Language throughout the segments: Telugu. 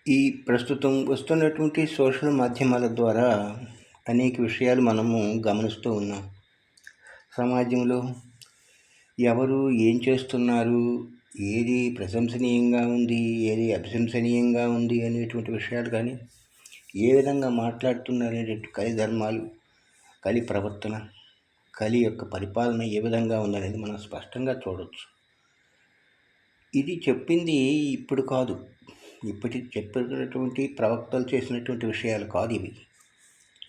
ఈ ప్రస్తుతం వస్తున్నటువంటి సోషల్ మాధ్యమాల ద్వారా అనేక విషయాలు మనము గమనిస్తూ ఉన్నాం. సమాజంలో ఎవరు ఏం చేస్తున్నారు, ఏది ప్రశంసనీయంగా ఉంది, ఏది అభిశంసనీయంగా ఉంది అనేటువంటి విషయాలు కానీ, ఏ విధంగా మాట్లాడుతున్నారు అనేటువంటి కలి ధర్మాలు, కలి ప్రవర్తన, కలి యొక్క పరిపాలన ఏ విధంగా ఉందనేది మనం స్పష్టంగా చూడవచ్చు. ఇది చెప్పింది ఇప్పుడు కాదు, ఇప్పటికి చెప్పినటువంటి ప్రవక్తలు చేసినటువంటి విషయాలు కాదు ఇవి.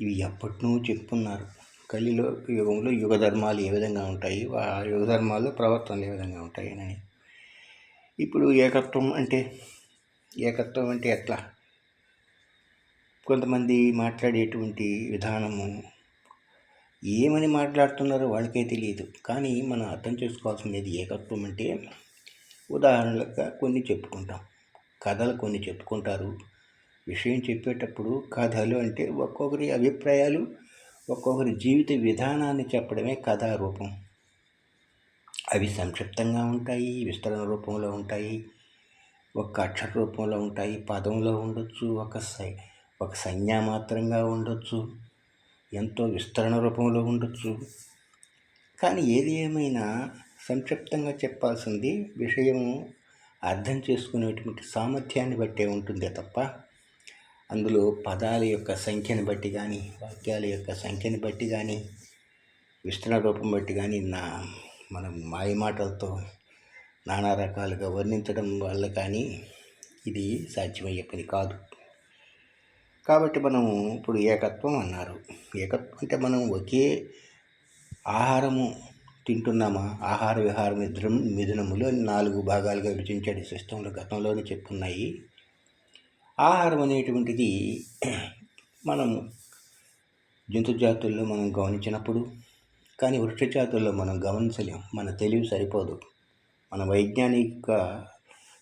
ఇవి ఎప్పటినో చెప్పున్నారు. కలిలో యుగంలో యుగ ధర్మాలు ఏ విధంగా ఉంటాయి, ఆ యుగ ధర్మాల్లో ప్రవర్తనలు ఏ విధంగా ఉంటాయి అని. ఇప్పుడు ఏకత్వం అంటే ఎట్లా? కొంతమంది మాట్లాడేటువంటి విధానము ఏమని మాట్లాడుతున్నారో వాళ్ళకే తెలియదు. కానీ మనం అర్థం చేసుకోవాల్సినది ఏకత్వం అంటే, ఉదాహరణలుగా కొన్ని చెప్పుకుంటాం, కథలు కొన్ని చెప్పుకుంటారు. విషయం చెప్పేటప్పుడు కథలు అంటే ఒక్కొక్కరి అభిప్రాయాలు, ఒక్కొక్కరి జీవిత విధానాన్ని చెప్పడమే కథారూపం. అవి సంక్షిప్తంగా ఉంటాయి, విస్తరణ రూపంలో ఉంటాయి, ఒక అక్షర రూపంలో ఉంటాయి, పదంలో ఉండొచ్చు, ఒక సంజ్ఞామాత్రంగా ఉండొచ్చు, ఎంతో విస్తరణ రూపంలో ఉండొచ్చు. కానీ ఏది ఏమైనా సంక్షిప్తంగా చెప్పాల్సింది విషయం అర్థం చేసుకునేటువంటి సామర్థ్యాన్ని బట్టే ఉంటుందే తప్ప, అందులో పదాల యొక్క సంఖ్యను బట్టి కానీ, వాక్యాల యొక్క సంఖ్యను బట్టి కానీ, విస్తరణ రూపం బట్టి కానీ మనం మాయమాటలతో నానా రకాలుగా వర్ణించడం వల్ల కానీ ఇది సాధ్యమయ్యే పని కాదు. కాబట్టి మనం ఇప్పుడు ఏకత్వం అన్నారు. ఏకత్వం అంటే మనం ఒకే ఆహారము తింటున్నామా, ఆహార విహార మిథునములు 4 భాగాలుగా విభజించాడు సిస్టంలో, గతంలోనే చెప్పున్నాయి. ఆహారం అనేటువంటిది మనము జంతు జాతుల్లో మనం గమనించినప్పుడు, కానీ వృక్ష జాతుల్లో మనం గమనించలేం. మన తెలివి సరిపోదు, మన వైజ్ఞానిక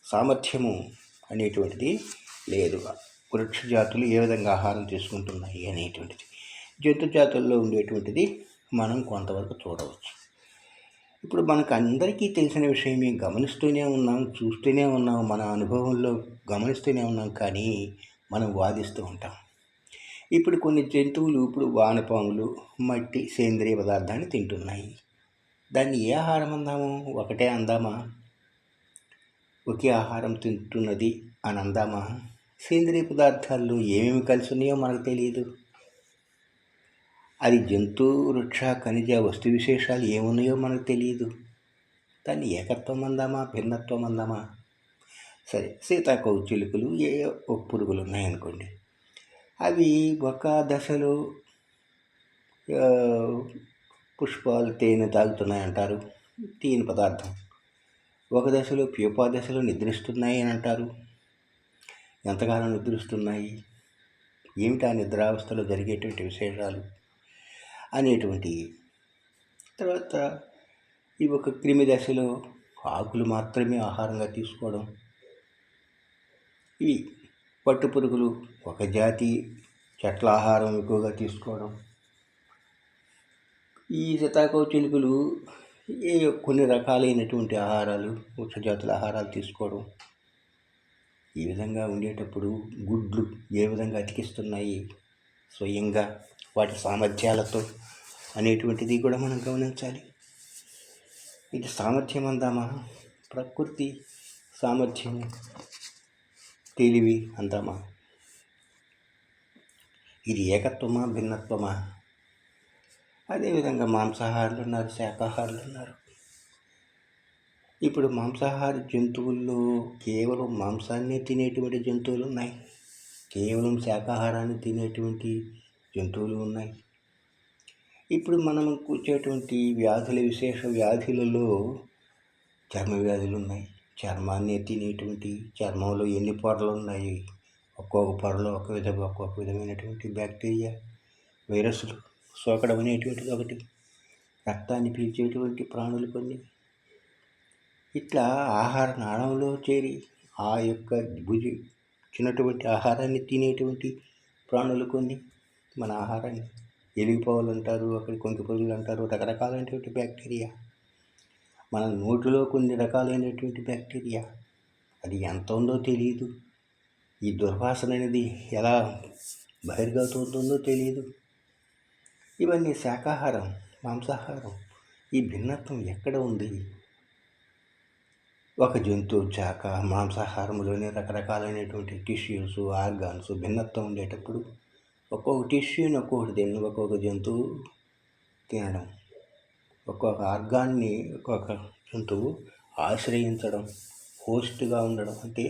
సామర్థ్యము అనేటువంటిది లేదు. వృక్ష జాతులు ఏ విధంగా ఆహారం తీసుకుంటున్నాయి అనేటువంటిది జంతు జాతుల్లో ఉండేటువంటిది మనం కొంతవరకు చూడవచ్చు. ఇప్పుడు మనకు అందరికీ తెలిసిన విషయమే, గమనిస్తూనే ఉన్నాం, చూస్తూనే ఉన్నాం, మన అనుభవంలో గమనిస్తూనే ఉన్నాం, కానీ మనం వాదిస్తూ ఉంటాం. ఇప్పుడు కొన్ని జంతువులు, ఇప్పుడు వానపాములు మట్టి సేంద్రియ పదార్థాన్ని తింటున్నాయి. దాన్ని ఏ ఆహారం అందాము? ఒకటే అందామా? ఒకే ఆహారం తింటున్నది అని అందామా? సేంద్రియ పదార్థాల్లో ఏమేమి కలిసి ఉన్నాయో మనకు తెలియదు. అది జంతు, వృక్ష, ఖనిజ వస్తు విశేషాలు ఏమున్నాయో మనకు తెలియదు. దాన్ని ఏకత్వం అందామా, భిన్నత్వం అందామా? సరే, సీతాకోకచిలుకలు ఏ పురుగులు ఉన్నాయనుకోండి, అవి ఒక దశలో పుష్పాలు తేనె తాగుతున్నాయంటారు, తేనె పదార్థం. ఒక దశలో ప్యూపా దశలో నిద్రిస్తున్నాయి అని అంటారు. ఎంతకాలం నిద్రిస్తున్నాయి, ఏమిటా నిద్రావస్థలో జరిగేటువంటి విశేషాలు అనేటువంటి. తర్వాత ఈ ఒక క్రిమి దశలో ఆకులు మాత్రమే ఆహారంగా తీసుకోవడం. ఇవి పట్టుపురుగులు ఒక జాతి చెట్ల ఆహారం ఎక్కువగా తీసుకోవడం. ఈ సీతాకోకచిలుకలు కొన్ని రకాలైనటువంటి ఆహారాలు, వృక్ష జాతుల ఆహారాలు తీసుకోవడం. ఈ విధంగా ఉండేటప్పుడు గుడ్లు ఏ విధంగా అతికిస్తున్నాయి స్వయంగా వాటి సామర్థ్యాలతో అనేటువంటిది కూడా మనం గమనించాలి. ఇది సామర్థ్యం అందామా, ప్రకృతి సామర్థ్యం, తెలివి అందామా? ఇది ఏకత్వమా, భిన్నత్వమా? అదేవిధంగా మాంసాహారులు ఉన్నారు, శాకాహారులు ఉన్నారు. ఇప్పుడు మాంసాహార జంతువుల్లో కేవలం మాంసాన్ని తినేటువంటి జంతువులు ఉన్నాయి, కేవలం శాకాహారాన్ని తినేటువంటి జంతువులు ఉన్నాయి. ఇప్పుడు మనం కూర్చేటువంటి వ్యాధుల, విశేష వ్యాధులలో చర్మ వ్యాధులు ఉన్నాయి. చర్మాన్ని తినేటువంటి, చర్మంలో ఎన్ని పొరలు ఉన్నాయి, ఒక్కొక్క పొరలో ఒక్కొక్క విధమైనటువంటి బ్యాక్టీరియా, వైరస్లు సోకడం అనేటువంటిది ఒకటి. రక్తాన్ని పీల్చేటువంటి ప్రాణులు కొన్ని. ఇట్లా ఆహార నాళంలో చేరి ఆ యొక్క చిన్నటువంటి ఆహారాన్ని తినేటువంటి ప్రాణులు కొన్ని. మన ఆహారాన్ని ఎలిగిపోవాలి అంటారు, అక్కడ కొంకి పురుగులు అంటారు, రకరకాలైనటువంటి బ్యాక్టీరియా. మన నోటిలో కొన్ని రకాలైనటువంటి బ్యాక్టీరియా, అది ఎంత ఉందో తెలియదు. ఈ దుర్వాసన అనేది ఎలా బహిర్గతమవుతుందో తెలియదు. ఇవన్నీ శాకాహారం, మాంసాహారం, ఈ భిన్నత్వం ఎక్కడ ఉంది? ఒక జంతువు మాంసాహారంలోనే రకరకాలైనటువంటి టిష్యూస్, ఆర్గాన్స్ భిన్నత్వం ఉండేటప్పుడు ఒక్కొక్క టిష్యూని ఒక్కొక్క జంతువు తినడం, ఒక్కొక్క ఆర్గాన్ని ఒక్కొక్క జంతువు ఆశ్రయించడం, హోస్ట్గా ఉండడం, అంటే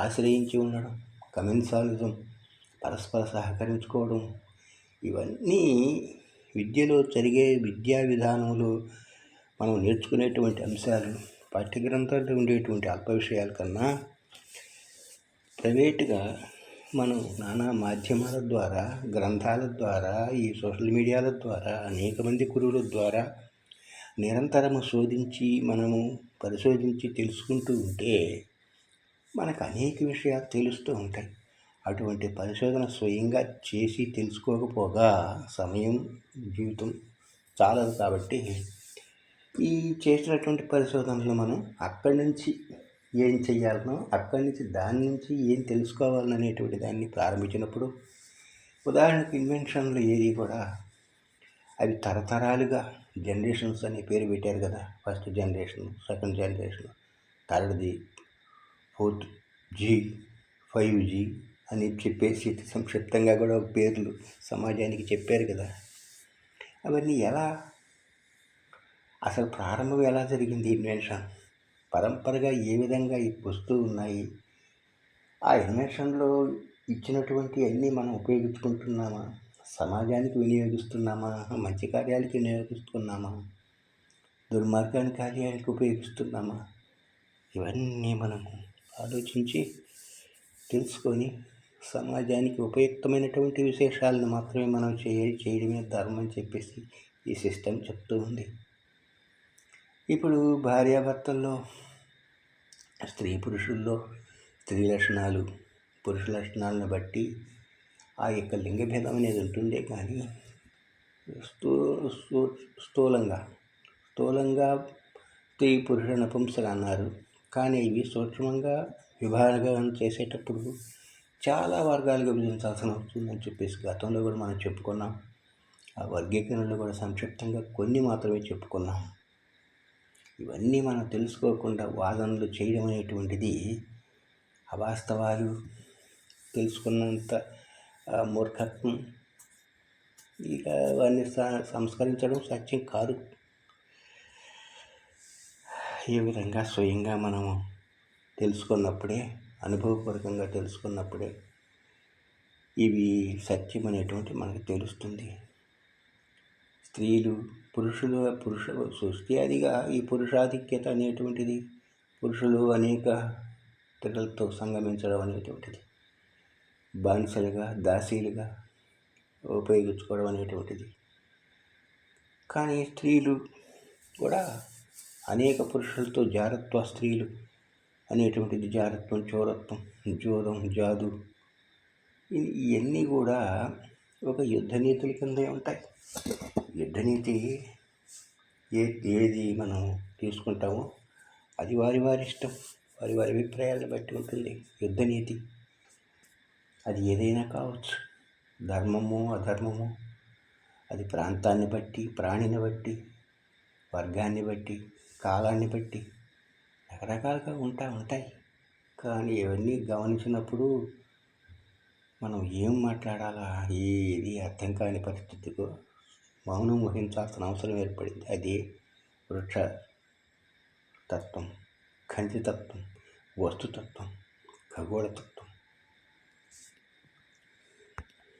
ఆశ్రయించి ఉండడం, కమెన్సాలిజం, పరస్పర సహకరించుకోవడం, ఇవన్నీ విద్యలో జరిగే విద్యా విధానంలో మనం నేర్చుకునేటువంటి అంశాలు. పాఠ్యగ్రంథాల్లో ఉండేటువంటి అల్ప విషయాల కన్నా ప్రైవేటుగా మనం నానా మాధ్యమాల ద్వారా, గ్రంథాల ద్వారా, ఈ సోషల్ మీడియాల ద్వారా, అనేక మంది గురువుల ద్వారా నిరంతరము మనము పరిశోధించి తెలుసుకుంటూ ఉంటే మనకు అనేక విషయాలు తెలుస్తూ ఉంటాయి. అటువంటి పరిశోధన స్వయంగా చేసి తెలుసుకోకపోగా సమయం, జీవితం చాలదు. కాబట్టి ఈ చేసినటువంటి పరిశోధనలు మనం అక్కడి నుంచి ఏం చెయ్యాలనో, అక్కడి నుంచి దాని నుంచి ఏం తెలుసుకోవాలనేటువంటి దాన్ని ప్రారంభించినప్పుడు, ఉదాహరణకు ఇన్వెన్షన్లు ఏది కూడా అవి తరతరాలుగా జనరేషన్స్ అనే పేరు పెట్టారు కదా. ఫస్ట్ జనరేషన్, సెకండ్ జనరేషన్, థర్డ్ది, 4G, 5G అని చెప్పేసి సంక్షిప్తంగా కూడా పేర్లు సమాజానికి చెప్పారు కదా. అవన్నీ ఎలా, అసలు ప్రారంభం ఎలా జరిగింది? ఇన్వెన్షన్ పరంపరగా ఏ విధంగా వస్తూ ఉన్నాయి? ఆ ఇన్వెన్షన్లో ఇచ్చినటువంటి అన్నీ మనం ఉపయోగించుకుంటున్నామా? సమాజానికి వినియోగిస్తున్నామా? మంచి కార్యాలకి వినియోగిస్తున్నామా? దుర్మార్గానికి కార్యాలకు ఉపయోగిస్తున్నామా? ఇవన్నీ మనము ఆలోచించి తెలుసుకొని సమాజానికి ఉపయుక్తమైనటువంటి విశేషాలను మాత్రమే మనం చేయడమే ధర్మం అని చెప్పేసి ఈ సిస్టమ్ చెప్తూ ఉంది. ఇప్పుడు భార్యాభర్తల్లో, స్త్రీ పురుషుల్లో స్త్రీ లక్షణాలు, పురుష లక్షణాలను బట్టి ఆ యొక్క లింగభేదం అనేది ఉంటుందే. కానీ స్థూలంగా స్త్రీ పురుష నపుంసక అన్నారు. కానీ ఇవి సూక్ష్మంగా విభాగం చేసేటప్పుడు చాలా వర్గాలుగా విభజించాల్సిన వస్తుందని చెప్పేసి గతంలో కూడా మనం చెప్పుకున్నాం. ఆ వర్గీకరణలో కూడా సంక్షిప్తంగా కొన్ని మాత్రమే చెప్పుకున్నాం. ఇవన్నీ మనం తెలుసుకోకుండా వాదనలు చేయడం అనేటువంటిది అవాస్తవాలు, తెలుసుకున్నంత మూర్ఖత్వం. ఇక అవన్నీ సంస్కరించడం సత్యం కాదు. ఈ విధంగా స్వయంగా మనము తెలుసుకున్నప్పుడే, అనుభవపూర్వకంగా తెలుసుకున్నప్పుడే ఇవి సత్యం అనేటువంటి మనకు తెలుస్తుంది. స్త్రీలు, పురుష సృష్టి అదిగా ఈ పురుషాధిక్యత అనేటువంటిది, పురుషులు అనేక స్త్రీలతో సంగమించడం అనేటువంటిది, బానిసలుగా, దాసీలుగా ఉపయోగించుకోవడం అనేటువంటిది. కానీ స్త్రీలు కూడా అనేక పురుషులతో జారత్వ, స్త్రీలు అనేటువంటిది జారత్వం, చోరత్వం, జోదం, జాదు, ఇవన్నీ కూడా ఒక యుద్ధ నీతుల కిందే ఉంటాయి. యుద్ధనీతి ఏది మనం తీసుకుంటామో అది వారి ఇష్టం, వారి అభిప్రాయాలను బట్టి ఉంటుంది. యుద్ధనీతి అది ఏదైనా కావచ్చు, ధర్మము, అధర్మము, అది ప్రాంతాన్ని బట్టి, ప్రాణిని బట్టి, వర్గాన్ని బట్టి, కాలాన్ని బట్టి రకరకాలుగా ఉంటాయి. కానీ ఇవన్నీ గమనించినప్పుడు మనం ఏం మాట్లాడాలా ఏది అర్థం కాని పరిస్థితికి మౌనం వహించాల్సిన అవసరం ఏర్పడింది. అది వృక్ష తత్వం, ఖనిజతత్వం, వస్తుతత్వం, ఖగోళతత్వం.